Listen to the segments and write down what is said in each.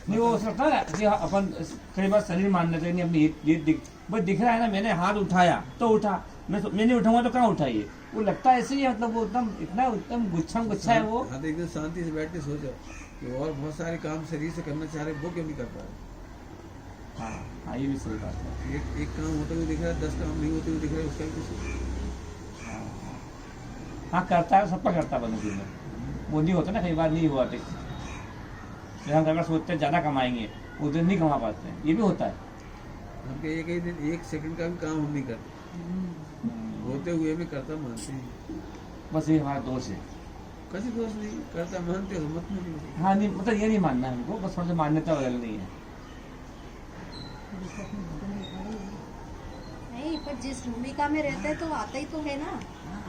नहीं वो उसका था कि अपन कई बार शरीर मान लेते नहीं अपनी ये दिख रहा है ना, मैंने हाथ उठाया तो उठा, मैं नहीं उठाऊंगा तो कहाँ उठाइए, वो लगता है ऐसे ही है, मतलब वो एकदम इतना एकदम गुच्छा है वो। हाँ तो एकदम शांति से बैठ के सोचो कि और बहुत सारे काम शरीर से करना चाह रहे, वो क्यों नहीं कर पा रहे। हाँ हाँ, ये भी सही बात है। एक काम होते हुए दिख रहा है, 10 काम नहीं होते हुए दिख रहा है, उसका भी कुछ। हाँ करता है, सबका करता है बंदूक में, वो नहीं होता ना, कई बार नहीं हुआ, हम कई बार सोचते हैं ज़्यादा कमाएंगे, वो दिन नहीं कमा पाते हैं, ये भी होता है। हम कहीं कहीं दिन 1 सेकंड का भी काम हम नहीं करते, होते हुए भी करता मानते हैं। बस ये हमारा दोष है। किसी दोष नहीं, करता मानते हो मत नहीं होती। हाँ नहीं, मतलब ये नहीं मानना है हमको, बस थोड़ा सा मान्यता बदलनी है। नहीं, पर जिस भूमिका में रहते हैं तो आता ही तो है ना।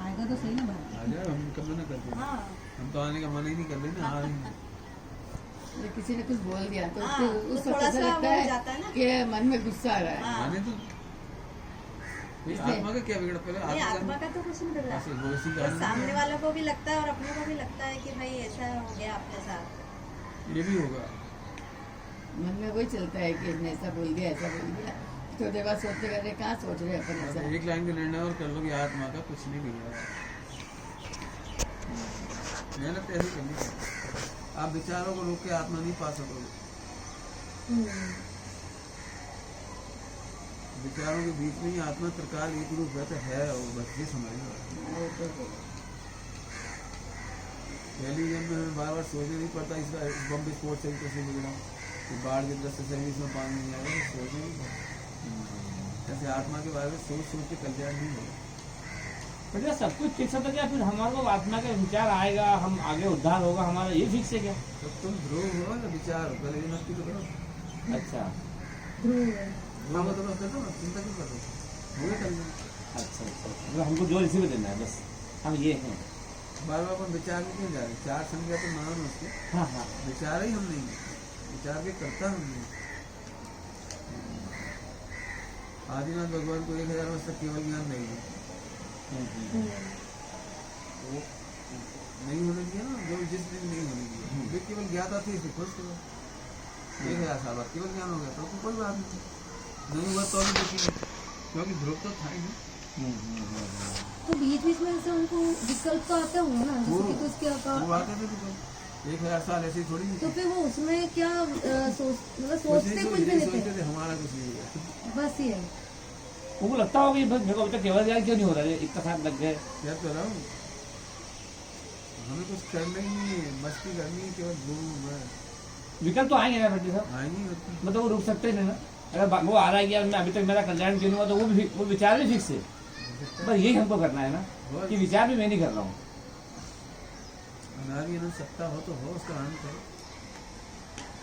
आएगा तो सही ना बात। आ जाओ, हम कब मना करते हैं। हाँ हम तो आने का मना ही नहीं कर रहे ना, आ रहे हैं। जब किसी ने कुछ बोल दिया तो हाँ, उसको तो उस थोड़ा वक्त ऐसा सा लगता वो हो जाता है है ना। कि मन में गुस्सा आ रहा है। हाँ। आने तो इसलिए- आत्मा का क्या बिगड़, पहले नहीं, आत्मा आत्मा का तो कुछ नहीं बिगड़ा, ऐसे वो इसी तो कारण सामने वालों को भी लगता है और अपने को भी लगता है कि भाई ऐसा हो गया आपके साथ। ये भी होगा। मन में वही चलता है कि इसने ऐसा बोल दिया, ऐसा बोल दिया, तो देर बाद सोचते करते कहाँ सोच रहे हैं अपन बस ऐसा। एक लाइन का निर्णय और कर लो कि आत्मा का कुछ नहीं बिगड़ा। मेहनत ऐसी करनी है, आप विचारों को रोक के आत्मा नहीं पा सकोगे। विचारों के बीच में ही आत्मा त्रिकाल एक रूप है और बस ये समझ लो। पहली जन्म में हमें बार बार सोचना नहीं पड़ता, इसका बम विस्फोट से भी कैसे बिगड़ा, कि बाढ़ के दृष्टि से भी इसमें पानी नहीं आएगा, सोचना नहीं पड़ता। ऐसे आत्मा के बारे में सोच सोच के कल्याण नहीं होगा। तो क्या सब कुछ फिक्स होता क्या, फिर हमारे को आत्मा का विचार आएगा, हम आगे उद्धार होगा हमारा, ये फिक्स है क्या? तो तुम ध्रुव हो ना, विचार हो, पहले ये मस्ती तो करो। अच्छा ध्रुव तो बस कर दो, चिंता क्यों कर रहे हो, कर लो। अच्छा अच्छा, मतलब हमको जो इसी में देना है बस, हम ये हैं। बार बार अपन विचार में क्यों जा रहे हैं, चार संज्ञा तो मान उसके, हाँ हाँ, विचार ही हम नहीं है, विचार के करता हम नहीं। आदिनाथ भगवान को 1000 वर्ष तक केवल ज्ञान नहीं है, वो नहीं होने दिया ना, जो जिस दिन नहीं होने दिया, वे केवल ज्ञाता थे, इसे खुश थे। 1000 साल बाद केवल ज्ञान हो गया तो कोई बात नहीं हुआ तो भी देखेंगे, क्योंकि ध्रुव तो था ही नहीं। तो बीच बीच में से उनको विकल्प तो आते होंगे ना, जैसे कि तो उसके वो आते थे तो 1000 साल ऐसे ही थोड़ी नहीं तो थे। फिर वो उसमें क्या मतलब सोचते कुछ भी नहीं थे, हमारा कुछ नहीं हुआ। बस ये उनको लगता होगा कि मेरे को अभी तक केवल ज्ञान क्यों नहीं हो रहा है, इतना साथ लग गए। क्या तो रहा हूँ, हमें कुछ करना ही नहीं है, मस्ती करनी है, केवल घूम है। विकल्प तो आएंगे ना भट्टी साहब, आएंगे होती मतलब वो रुक सकते नहीं ना, अगर वो आ रहा है कि यार मैं अभी तक मेरा कल्याण क्यों नहीं हुआ, तो वो विचार भी फिक्स है, बस यही हमको करना है ना, कि विचार भी मैं नहीं कर रहा हूँ। अनादि अनंत सत्ता हो तो हो, उसका आनंद करो।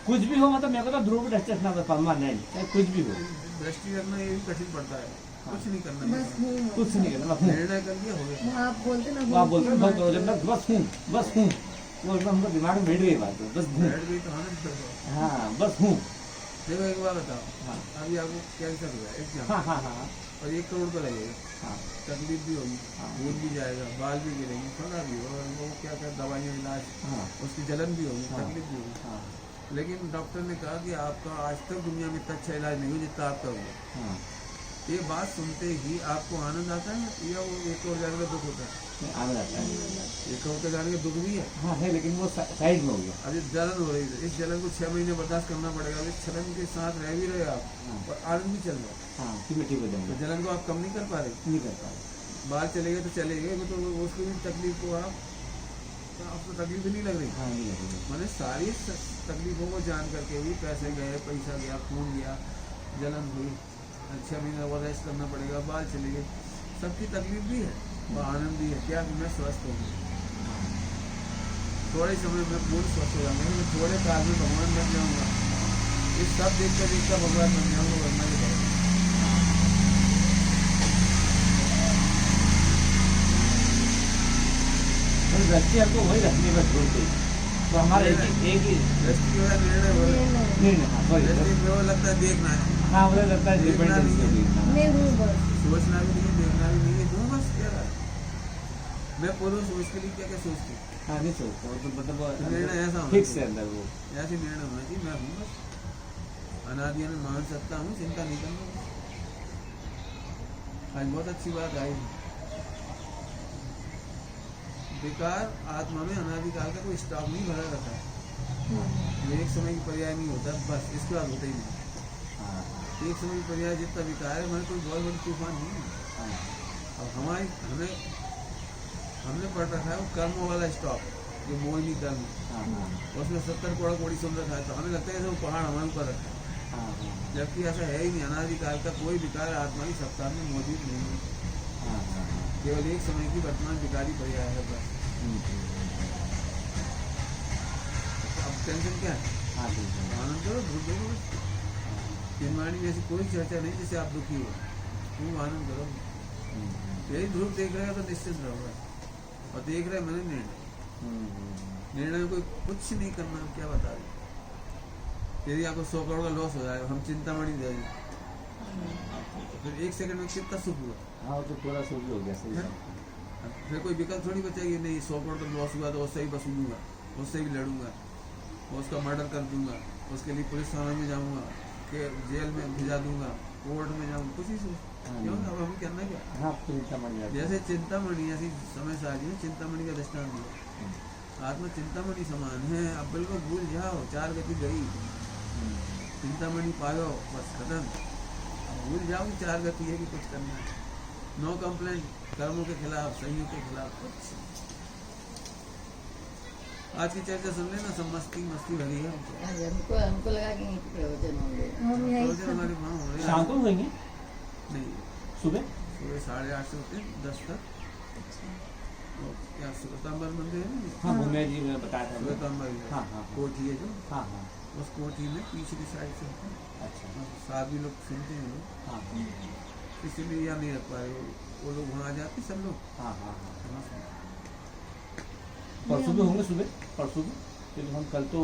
कुछ भी हो, मतलब मेरे को तो ध्रुव दृष्टि रखना परमानेंट, चाहे कुछ भी हो, दृष्टि रखना ये भी कठिन पड़ता है, कुछ नहीं करना, बस हूँ, कुछ नहीं करना, बस हूँ। निर्णय कर लिया हो गया। आप बोलते ना वो आप बोलते हैं बहुत जब तक बस हूँ, वो एकदम हमको दिमाग में बैठ गई बात है, बस हूँ। बैठ गई तो आनंद कर दो। हाँ बस हूँ। देखो एक बार बताओ, हाँ अभी आपको कैंसर हुआ है एग्जाम, हाँ हाँ हाँ और 1 करोड़ का लगेगा, हाँ तकलीफ भी होगी, भूल भी जाएगा, बाल भी गिरेंगे, फला भी होगा, वो क्या क्या दवाइयाँ इलाज, हाँ उसकी जलन भी होगी, हाँ। तकलीफ भी होगी। हाँ लेकिन डॉक्टर ने कहा कि आपका आज तक दुनिया में इतना अच्छा इलाज नहीं हुआ जितना आपका हुआ। हाँ, ये बात सुनते ही आपको आनंद आता है या वो 1 करोड़ जाने का दुख होता है? आने जाता है। 1 करोड़ का जाने का दुख भी है। हाँ है, लेकिन वो साइड में हो गया। अब ये जलन हो रही है, इस जलन को 6 महीने बर्दाश्त करना पड़ेगा, इस जलन के साथ रह भी रहे आप हाँ और आनंद भी चल रहा है, हाँ, फिर मैं ठीक हो तो जाऊंगा, जलन को आप कम नहीं कर पा रहे। नहीं कर पाऊँ। बाहर चले गए तो चले गए, तो उसकी भी तकलीफ को आपको तकलीफ नहीं लग रही। हाँ नहीं लगेगा। मैंने सारी तकलीफों को जान करके भी पैसे गए, पैसा गया, खून गया, जलन हुई, 6 महीने और रेस्ट करना पड़ेगा, बाल चले गए, सबकी तकलीफ भी है और आनंद भी है। क्या मैं स्वस्थ हूँ, थोड़े समय में पूर्ण स्वस्थ हो जाऊंगा, मैं थोड़े काल में भगवान बन जाऊंगा। ये सब देखकर भगवान बन जाऊंगा, वरना के पड़ेगा। दृष्टि हमको वही रखनी बस छोड़ के, तो हमारा एक ही दृष्टि वाला निर्णय हो रहा है। नहीं हाँ सॉरी, दृष्टि में वो लगता है देखना है, हाँ मुझे लगता है डिपेंडेंस मैं हूँ बस। सोचना भी नहीं है, देखना भी नहीं है, जो बस कह रहा है। मैं पुरुष हूँ इसके लिए क्या क्या सोचती हूँ? हाँ नहीं सोचता वो तो मतलब निर्णय ऐसा होना फिक्स है चाहिए। अंदर वो। ऐसे निर्णय होना चाहिए मैं हूँ बस अनादि में मान सकता हूँ, चिंता नहीं करना। आज बहुत अच्छी बात आई। बेकार आत्मा में अनादिकाल का कोई स्टॉक नहीं भरा रहता है। ये एक समय की पर्याय नहीं होता बस, इसके बाद होता ही नहीं। हाँ एक समय की पर्याय जितना बेकार है हमारे कोई बहुत बड़ी तूफान नहीं है। हाँ अब हमने पढ़ रखा है वो कर्मों वाला स्टॉक, जो मोहिनी कर्म, हाँ हाँ उसमें 70 करोड़ कोड़ी सुन रखा है, तो हमें लगता है जैसे वो पहाड़ हमारे ऊपर रखा है, हाँ हाँ जबकि ऐसा है ही नहीं। अनादिकाल का कोई विकार आत्मा की सत्ता में मौजूद नहीं है, हाँ हाँ हाँ केवल एक समय की वर्तमान विकारी पर्याय है बस। अब टेंशन क्या है? हाँ ठीक है। आनंद करो, धूप देखो बस। निर्माणी में ऐसी कोई चर्चा नहीं जिससे आप दुखी हो, तुम आनंद करो। यही ध्रुव देख रहे हो तो निश्चित रहोगा, और देख रहे मैंने निर्णय में कोई कुछ नहीं करना। क्या बता रहे, यदि आपको 100 करोड़ का लॉस हो जाएगा, हम चिंतामणि दे दें, तो फिर 1 सेकंड में कितना सुख हुआ। हाँ वो तो पूरा सूझ हो गया सही है? है। फिर कोई विकल्प थोड़ी बचेगी, नहीं 100 करोड़ का लॉस हुआ तो उससे ही वसूलूंगा, उससे भी लड़ूंगा, उसका मर्डर कर दूंगा, उसके लिए पुलिस थाने में जाऊंगा, के जेल में भिजा दूंगा, कोर्ट में जाऊंगा, कुछ ही सोच। क्यों? अब हमें करना क्या? हाँ चिंतामणि जाता है। जैसे चिंतामणि ऐसी समय से आज चिंतामणि का दृष्टांत दिया। आत्मा चिंतामणि समान है, अब बिल्कुल भूल जाओ, 4 गति गई, चिंतामणि पायो बस खत्म। अब भूल जाओ कि 4 गति है कि कुछ करना है। नो कंप्लेंट कर्मों के खिलाफ, संयोग के खिलाफ कुछ। आज की चर्चा सुन लेना, सब मस्ती भरी है। आज हमको लगा कि यहीं पे प्रवचन होंगे। हम यही प्रवचन हमारे वहाँ हो रहे हैं। शाम को होंगे नहीं, सुबह। सुबह 8:30 से होते हैं 10 तक। और क्या श्वेतांबर मंदिर है ना, हाँ भूमिया जी ने बताया था। श्वेतांबर ही है। हाँ, हाँ, हाँ। कोठी है जो, हाँ हाँ उस कोठी में पिछली साइड से होता है। अच्छा साथ भी लोग सुनते हैं लोग, हाँ इसीलिए यहाँ नहीं रख पा रहे वो लोग वहाँ आ जाते सब लोग। हाँ हाँ हाँ वहाँ सुनते। परसों भी होंगे सुबह, परसों भी, क्योंकि हम कल तो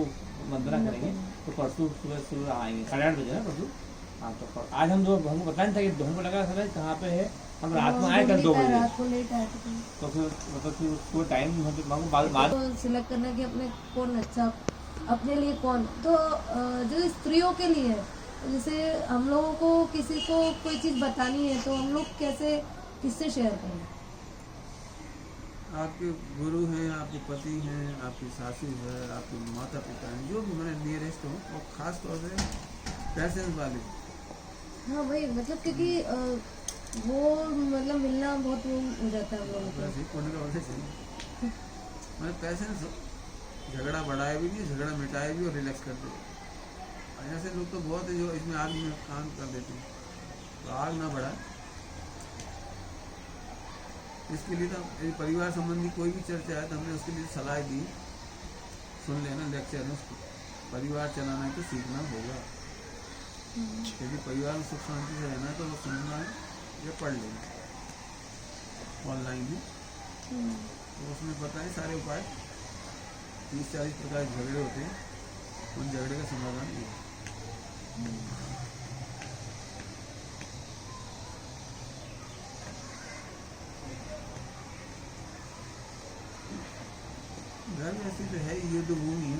वंदना करेंगे, तो परसों सुबह आएंगे 8:30 बजे ना परसों। हाँ तो आज हम हमको बताया था कि हमको लगा था कहाँ पे है, हम रात में आए कल 2 बजे, रात को लेट आए थे। तो फिर मतलब फिर उसको टाइम हमको बाद तो सिलेक्ट करना कि अपने कौन अच्छा, अपने लिए कौन, तो जो स्त्रियों के लिए है, जैसे हम लोगों को किसी को कोई चीज़ बतानी है तो हम लोग कैसे, किससे शेयर करें? आपके गुरु हैं, आपके पति हैं, आपकी सासू है, आपके माता पिता हैं, जो भी मैंने नियरेस्ट हो, और खास तौर से पैसेंस वाले। हाँ वही मतलब, क्योंकि वो मतलब मिलना बहुत वो हो जाता है हम लोगों को। वैसे ही पुण्य का वजह चाहिए। मैं पैसेंस, झगड़ा बढ़ाए भी नहीं, झगड़ा मिटाए भी और रिलैक्स कर दे। ऐसे लोग तो बहुत है जो इसमें आग में काम कर देते हैं, तो आग ना बढ़ाए। इसके लिए तो यदि परिवार संबंधी कोई भी चर्चा है तो हमने उसके लिए सलाह दी, सुन लेना, लेक्चर है उसको। परिवार चलाना है तो सीखना होगा। यदि परिवार में सुख शांति से रहना है तो वो सुनना है या पढ़ लेना ऑनलाइन भी, तो उसमें पता है सारे उपाय। 30-40 प्रकार के झगड़े होते हैं, उन झगड़े का समाधान ये है। घर में ऐसी तो है ही, युद्ध भूमि है।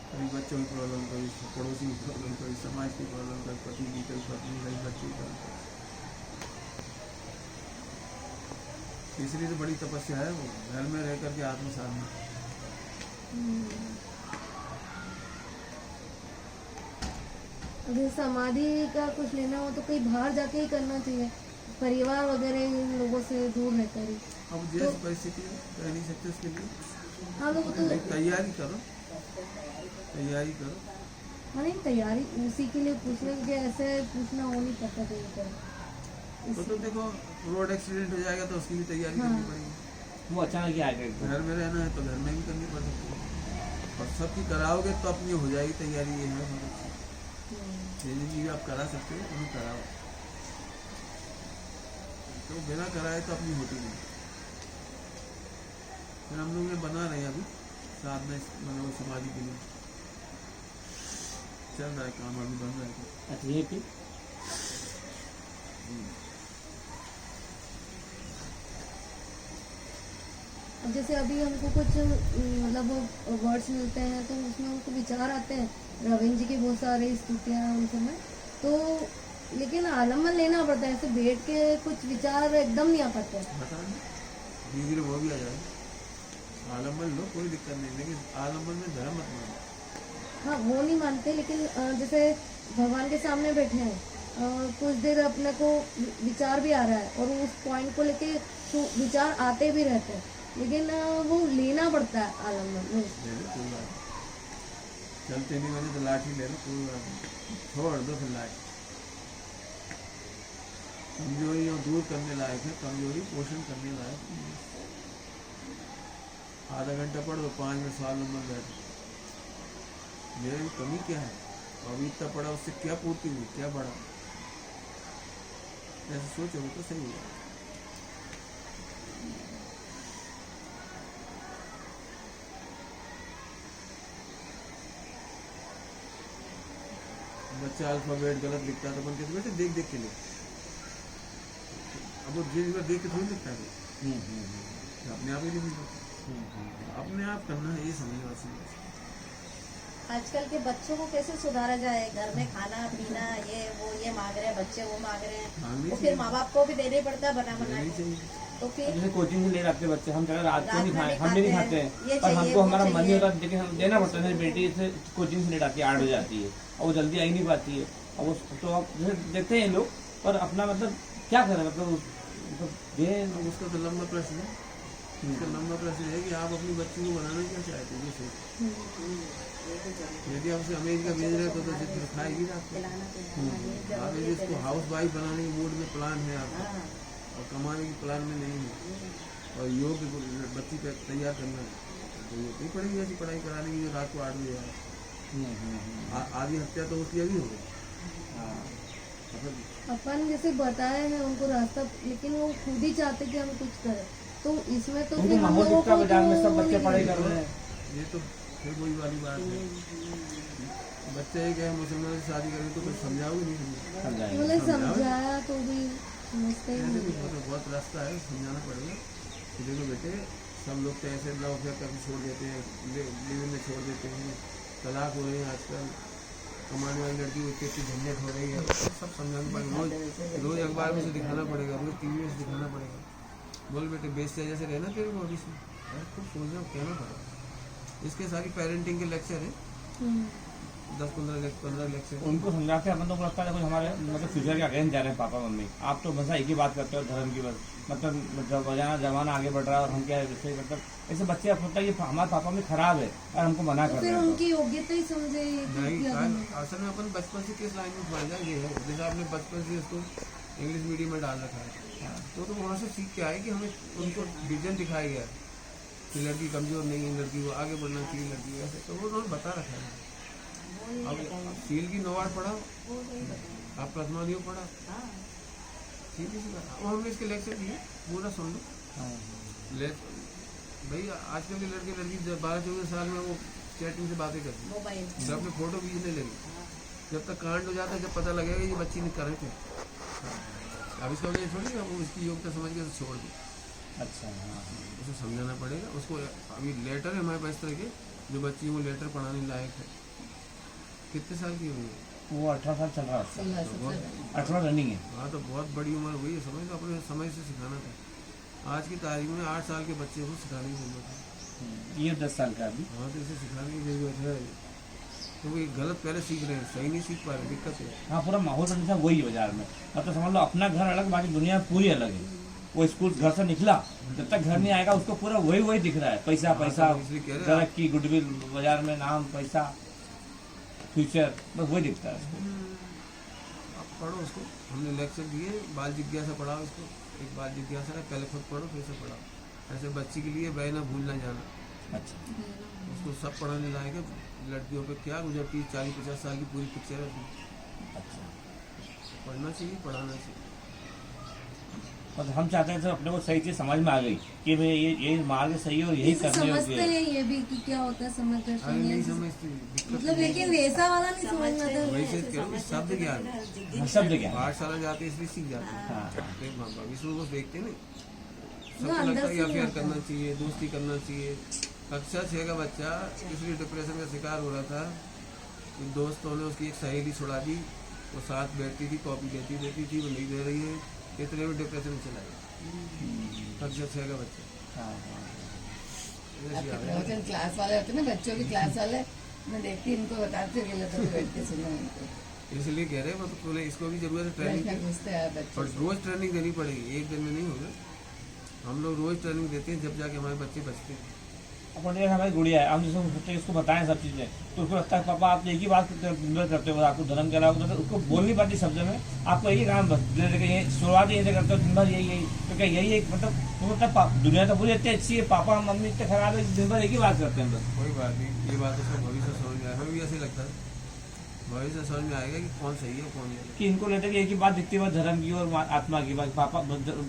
कभी बच्चों की प्रॉब्लम, कभी पड़ोसी की प्रॉब्लम, कभी समाज की प्रॉब्लम, कभी पति की, कभी पत्नी, कभी बच्चे की प्रॉब्लम। इसलिए तो बड़ी तपस्या है वो, घर में रह करके आत्म साधना। अगर समाधि का कुछ लेना हो तो कहीं बाहर जाके ही करना चाहिए, परिवार वगैरह इन लोगों से दूर रहकर ही। अब जैसी परिस्थिति है, कह नहीं सकते उसके लिए। हाँ लोग तो तैयारी करो, तैयारी करो। हाँ नहीं, तैयारी उसी के लिए पूछने के, ऐसे पूछना हो नहीं पता कहीं पर। तो देखो रोड एक्सीडेंट हो जाएगा तो उसकी भी तैयारी करनी पड़ेगी। वो अचानक ही आ गए। घर में रहना है तो घर में भी करनी पड़ सकती है, और सबकी कराओगे तो अपनी हो जाएगी तैयारी। ये है बहुत अच्छी, ये चीज़ आप करा सकते हो, उन्हें कराओ। तो बिना कराए तो अपनी होती नहीं। फिर हम लोग ये बना रहे हैं अभी साथ में, मतलब समाधि के लिए चल रहा है काम, अभी बन रहा है। अच्छा ये फिर अब जैसे अभी हमको कुछ मतलब वर्ड्स मिलते हैं तो उसमें हमको विचार आते हैं, रविंद्र जी की बहुत सारे स्तुतियाँ उन समय, तो लेकिन आलम्बन लेना पड़ता है, ऐसे बैठ के कुछ विचार एकदम नहीं आ पाते हैं। बता धीरे धीरे वो भी आ जाए। आलम्बन लो, कोई दिक्कत नहीं, लेकिन आलम्बन में धर्म मत मानो। हाँ वो नहीं मानते, लेकिन जैसे भगवान के सामने बैठे हैं, कुछ देर अपने को विचार भी आ रहा है और उस पॉइंट को लेके तो विचार आते भी रहते हैं, लेकिन वो लेना पड़ता है आलम्बन में। ले लो, कोई बात नहीं। चलते नहीं मैंने तो लाठी ले लो, कोई बात नहीं, छोड़ दो फिर लाठी। कमजोरी दूर करने लायक है, कमजोरी पोषण करने लायक नहीं है। आधा घंटा पढ़ दो, 5 मिनट सवाल नंबर बैठ, मेरे में कमी क्या है, अभी इतना पढ़ा उससे क्या पूर्ति हुई, क्या बढ़ा, ऐसे सोचोगे तो सही होगा। बच्चा अल्फाबेट गलत लिखता है तो अपन कहते बेटे देख देख के लिख। अब वो जिस बार देख के थोड़ी लिखता है, अपने आप ही लिख लेता, अपने आप करना है, ये समझ बस। आजकल के बच्चों को कैसे सुधारा जाए? घर में खाना पीना ये मांग रहे हैं बच्चे, वो मांग रहे हैं, मांगनी तो फिर चाहिए। माँ बाप को भी देना ही पड़ता है बना बना नहीं के। चाहिए। तो फिर जैसे कोचिंग से ले जाते हैं बच्चे, हम कह रहे रात को रात नहीं में खाए, नहीं हम भी नहीं खाते खाते हैं, हैं, ये पर चाहिए, हमको वो हमारा मन नहीं चाहिए। होता, लेकिन हम देना पड़ता है। मेरी बेटी से कोचिंग से ले जाती है 8 बजे आती है और वो जल्दी आ ही नहीं पाती है। अब वो तो आप जैसे देखते हैं लोग, पर अपना मतलब क्या करें, मतलब ये उसका तो लंबा प्रश्न है। इसका लंबा प्रश्न है कि आप अपनी बच्ची को बनाना क्या चाहते हैं, ये सोचो। यदि आपसे अमेरिका भेज रहे तो जिद खाएगी ना आपको। आप यदि इसको हाउस वाइफ बनाने के मूड में प्लान है आपका और कमाने के प्लान में नहीं है और योग्य बच्ची का तैयार करना है, तो ये नहीं पड़ेगी ऐसी पढ़ाई कराने की जो रात को 8 बजे आए। आधी हत्या तो उसकी अभी हो गई। अपन जैसे बताए हैं उनको रास्ता, लेकिन वो खुद ही चाहते कि हम कुछ करें, तो इसमें तो उनको फिर हम माहौल लोगों दिखता को बाजार में, तो सब वो बच्चे नहीं पढ़ाई करना। कर रहे हैं। ये तो फिर वही वाली बात है, बच्चा एक है मुसलमान से शादी करें तो कुछ समझाओगे नहीं, समझाएंगे। मतलब समझाया तो भी समझते ही ऐसे नहीं। भी बहुत रास्ता है, समझाना पड़ेगा कि देखो बेटे, सब लोग तो ऐसे लव अफेयर करके छोड़ देते हैं, लिव इन में छोड़ देते हैं, तलाक हो रहे हैं आजकल, कमाने वाली लड़की को इतनी झंझट हो रही है, सब समझाना पड़ेगा। रोज अखबार में से दिखाना पड़ेगा, रोज टीवी में से दिखाना पड़ेगा। बोल बेटे बेचते जैसे रहना तेरे को, अभी से खूब सोचना कहना पड़ेगा। इसके सारी पेरेंटिंग के लेक्चर है, 10-15 लेक्चर। उनको समझा के अपन तो लगता है हमारे मतलब फ्यूचर के अगेंस्ट जा रहे हैं पापा मम्मी। आप तो बस एक ही बात करते हो धर्म की, बस मतलब जमाना आगे बढ़ रहा है और हम क्या है जैसे मतलब ऐसे बच्चे अब होता है ये हमारे पापा में खराब है और हमको मना तो कर फिर रहे हैं। उनकी योग्यता ही समझे कि नहीं क्या करना है। असल में अपन बचपन से किस लाइन में बढ़ जाएंगे है, जैसे आपने बचपन से उसको इंग्लिश मीडियम में डाल रखा है, तो वहाँ से सीख के आए कि हमें उनको विजन दिखाया गया है कि लड़की कमजोर नहीं है, लड़की को आगे बढ़ना चाहिए, लड़की ऐसे, तो वो उन्होंने बता रखा है। अब सील की नवाड़ पढ़ा, आप प्रथमा नहीं पढ़ा, सीधी सी बात। अब हमने इसके लेक्चर दिए, पूरा सुन लो। भाई आजकल के लड़के लड़की 12-14 साल में वो चैटिंग से बातें करती है, मोबाइल जब अपने फोटो खींचने लगी, जब तक कांड हो जाता है जब पता लगेगा ये बच्ची ने करे थे। अब इसका वजह थोड़ी है वो इसकी योग्यता समझ के छोड़ दी। अच्छा हाँ, उसे समझाना पड़ेगा उसको। अभी लेटर है हमारे पास इस तरह के जो बच्ची को लेटर पढ़ाने लायक है। कितने साल की हुई है? वो 18 साल चल रहा है, 18 रनिंग है। हाँ तो बहुत बड़ी उम्र हुई है, समझ लो अपने समय से सिखाना था। आज की तारीख में 8 साल के बच्चे को सिखाने की जरूरत है। ये 10 साल का अभी। हाँ तो इसे सिखाने की जरूरत है, तो वो गलत पहले सीख रहे हैं, सही नहीं सीख पा रहे, दिक्कत है। हाँ पूरा माहौल कंडीशन वही है बाजार में। मतलब समझ लो अपना घर अलग, बाकी दुनिया पूरी अलग है। वो स्कूल घर से निकला, जब तक घर नहीं आएगा उसको पूरा वही दिख रहा है, पैसा पैसा, इसलिए कह रहे हैं तरक्की, गुडविल, बाजार में नाम, पैसा, फ्यूचर, बस वही दिखता है। आप पढ़ो उसको, हमने लेक्चर दिए, बाल जिज्ञासा पढ़ाओ इसको। एक बाल जिज्ञासा है, पहले खुद पढ़ो फिर से पढ़ाओ। ऐसे बच्ची के लिए बहना भूलना जाना, अच्छा उसको सब पढ़ाने लायक है। लड़कियों पे क्या गुजरती 40-50 साल की पूरी पिक्चर है। अच्छा, पढ़ना चाहिए, पढ़ाना चाहिए। मतलब हम चाहते हैं सर अपने को सही चीज समझ में आ गई कि भाई ये मार्ग सही है और यही जैसे करने समझते योग्य है। हैं ये भी कि क्या होता है समय अरे दर्शन, नहीं ये समझती, दिक्कत मतलब लेकिन वैसा वाला नहीं समझना था। वैसे कह रहा हूँ, शब्द ज्ञान हाँ, शब्द क्या है? पाठशाला जाते हैं इसलिए सीख जाते हैं। हाँ विष्णु को देखते नहीं, सबको अंदर लगता है कि से नहीं अफेयर आता। करना चाहिए, दोस्ती करना चाहिए। कक्षा 6 का बच्चा इसलिए डिप्रेशन का शिकार हो रहा था कि दोस्तों ने उसकी एक सहेली छुड़ा दी, वो साथ बैठती थी, कॉपी देती थी, वो नहीं दे रही है, इतने में डिप्रेशन में चला गया। कक्षा 6 का बच्चा हाँ, हाँ। ऐसी आपके हालत है। प्रवचन क्लास वाले होते हैं ना, बच्चों की क्लास वाले, मैं देखती इनको बताते हुए तो बैठ के सुनो उनको, इसलिए कह रहे हैं मतलब तुम्हें इसको भी जरूरत है ट्रेनिंग प्रश्न की, पूछते हैं बच्चों और से। रोज ट्रेनिंग देनी पड़ेगी, एक दिन में नहीं होगा। हम लोग रोज ट्रेनिंग देते हैं, जब जाके हमारे बच्चे बचते हैं। अपन ये हमारी गुड़िया है, हम जिसको सोचते हैं इसको बताएं सब चीजें, तो उसको लगता है पापा आप एक ही बात करते हो, आपको धर्म के अलावा तो उसको बोल नहीं पाती शब्द में, आपको यही काम बस शुरुआत यही से करते हो दिन भर, यही क्योंकि यही एक मतलब दुनिया तो पूरी इतनी अच्छी है, पापा मम्मी इतने खराब है, दिन भर एक ही बात करते हैं बस। कोई बात नहीं, ये बात उसको भविष्य समझ में आएगा, हमें भी ऐसे लगता है भविष्य समझ में आएगा कि कौन सही है कौन गलत। कि इनको लेते कि एक ही बात दिखती है, धर्म की और आत्मा की बात, पापा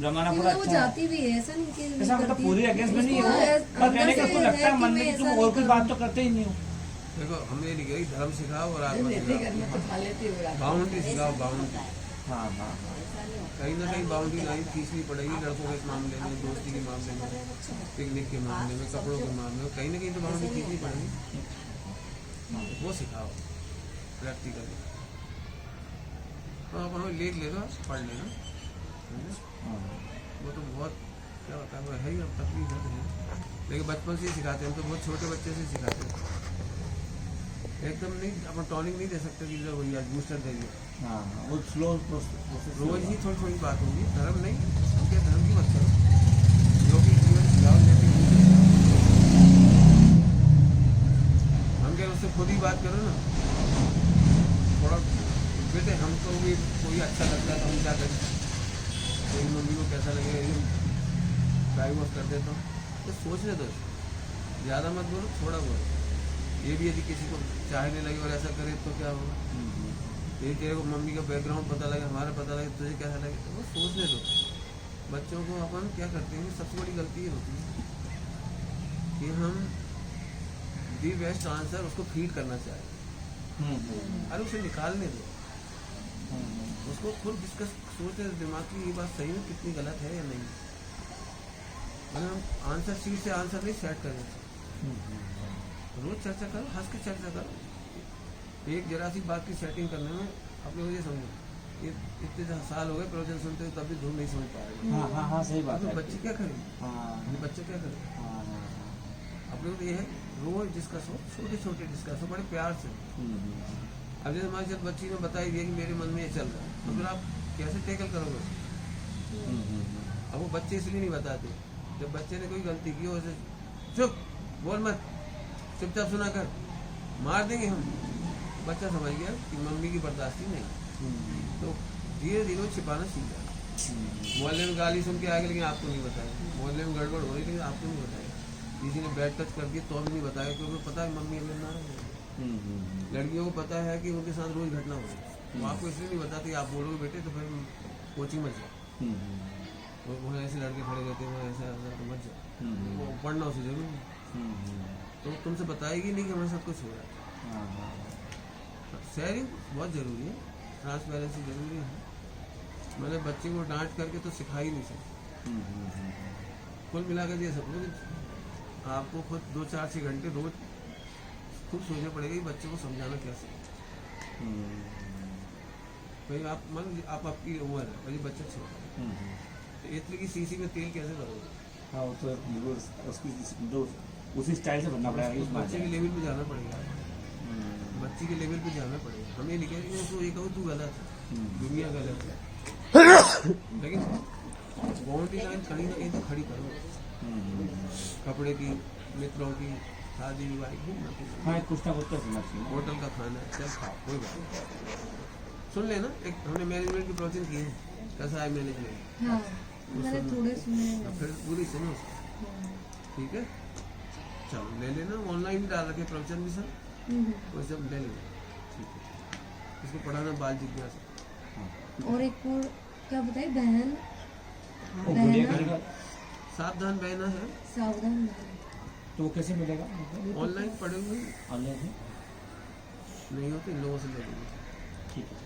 जमाना पूरा वो अच्छा है। जाती भी है, ऐसा नहीं कि नहीं ऐसा मतलब करती। पूरी अगेंस्ट में नहीं है उसको वो, पर अंदर कहने का से उसको लगता है कि मन मैं में कि तुम ऐसा और नहीं कोई बात तो करते ही नहीं हो। देखो हमने लिखा कि धर्म सिखाओ और अरे आत्मा लेते सिखाओ, घर में तो खा लेते हो रात को। बाउंड्री सिखाओ, बाउंड्री। हाँ हाँ कहीं ना कहीं बाउंड्री लाइन खींचनी पड़ेगी लड़कों के मामले में, दोस्ती के मामले में, पिकनिक के मामले में, कपड़ों के मामले में, कहीं ना कहीं तो बाउंड्री खींचनी पड़ेगी, वो सिखाओ प्रैक्टिकली। तो आप हमें लिख लेगा, पढ़ लेना, समझे? वो तो बहुत क्या होता है, वो है ही, अब तकलीफ है, लेकिन बचपन से ही सिखाते हैं, हम तो बहुत छोटे बच्चे से सिखाते हैं। एकदम नहीं, अपन टॉनिक नहीं दे सकते कि लो भैया बूस्टर दे दिए, हाँ, वो स्लो रोज ही थोड़ी थोड़ी बात होगी। धर्म नहीं, उनके धर्म की मत करो, जो कि जीवन सिखाओ जैसे हम क्या उससे खुद ही बात करो ना, थोड़ा बेटे हमको भी कोई अच्छा लगता है तो हम क्या करें, कोई मम्मी को कैसा लगेगा, डाइवोर्स कर देता हूँ, तो सोचने दो, ज़्यादा मत बोलो, थोड़ा बोलो। ये भी यदि किसी को चाहने लगे और ऐसा करे तो क्या होगा, ये तेरे को मम्मी का बैकग्राउंड पता लगे, हमारा पता लगे, तुझे कैसा लगे, तो वो सोचने दो। बच्चों को अपन क्या करते हैं, सबसे बड़ी गलती ये होती है कि हम दी बेस्ट आंसर उसको फीड करना चाहें, अरे उसे निकालने दो, उसको खुद डिस्कस सोचने दो दिमाग की, ये बात सही में कितनी गलत है या नहीं। मतलब हम आंसर शीट से आंसर नहीं सेट करें, रोज चर्चा करो, हंस के चर्चा करो। एक जरा सी बात की सेटिंग करने में अपने मुझे समझो, ये इतने साल हो गए प्रवचन सुनते हुए, तब भी धूम नहीं समझ पा रहे। हाँ हाँ हाँ, सही बात तो है। बच्चे क्या करें, हाँ बच्चे क्या करें, हाँ हाँ, अपने को ये है रोज डिस्कस हो, छोटे छोटे डिस्कस हो, बड़े प्यार से। अब जैसे हमारे साथ बच्ची ने बताई दिया कि मेरे मन में ये चल रहा है, तो फिर आप कैसे टेकल करोगे उसको? अब वो बच्चे इसलिए नहीं बताते, जब बच्चे ने कोई गलती की हो, ऐसे चुप बोल मत, चुपचाप सुना कर, मार देंगे हम। बच्चा समझ गया कि मम्मी की बर्दाश्ती नहीं, तो धीरे धीरे वो छिपाना सीख जाए। मोहल्ले में गाली सुन के आएगा लेकिन आपको नहीं बताया, मोहल्ले में गड़बड़ हो रही लेकिन आपको नहीं बताया, किसी ने बैड टच कर दिया तो भी नहीं बताया, क्योंकि पता है मम्मी हमें नाराज है। लड़कियों को पता है कि उनके साथ रोज घटना हो रही है, वो आपको इसलिए नहीं बताती, आप बोलोगे बेटे तो फिर कोचिंग मत जाओ, वहाँ ऐसे लड़के खड़े रहते हैं, वहाँ ऐसा तो मत जाओ, वो पढ़ना उसे जरूरी है, तो तुमसे बताएगी नहीं कि हमारे साथ कुछ हो रहा है। शेयरिंग बहुत ज़रूरी है, ट्रांसपेरेंसी ज़रूरी है। मैंने बच्चे को डांट करके तो सिखा ही नहीं सकता, कुल मिलाकर ये सब लोग आपको खुद 2-4-6 घंटे रोज खुद सोचना पड़ेगा कि बच्चे को समझाना कैसे। भाई आप मान लीजिए आप आपकी उम्र है और ये बच्चा छोटा है, तो इतने की सीसी में तेल कैसे करोगे? हाँ, वो तो उसकी उसी स्टाइल से बनना पड़ेगा, बच्चे के लेवल पे जाना पड़ेगा, बच्ची के लेवल पे जाना पड़ेगा। हमें लिखे कि उसको ये कहो तू गलत है, दुनिया गलत है, लेकिन बाउंड्री लाइन कहीं ना कहीं तो खड़ी करो, कपड़े की, मित्रों की, शादी विवाह घूमना, हाँ कुछ ना कुछ तो सुनना चाहिए। होटल का खाना चल खाओ, कोई बात नहीं, सुन लेना। एक हमने मैनेजमेंट के प्रवचन किए हैं, कैसा है मैनेजमेंट, हाँ, मैंने थोड़े सुने हैं। फिर पूरी सुनो उसको, ठीक है? चलो ले लेना, ऑनलाइन भी डाल रखे प्रवचन भी सब, वो सब ले लेना, ठीक है? इसको पढ़ाना बाल जिज्ञासा। और एक और क्या बताइए, बहन वो गुड़िया बहना करेगा सावधान बहना है, सावधान बहन। तो वो कैसे मिलेगा? ऑनलाइन पढ़े हुए ऑनलाइन है, नहीं होते, इन लोगों से ले लेंगे। ठीक है।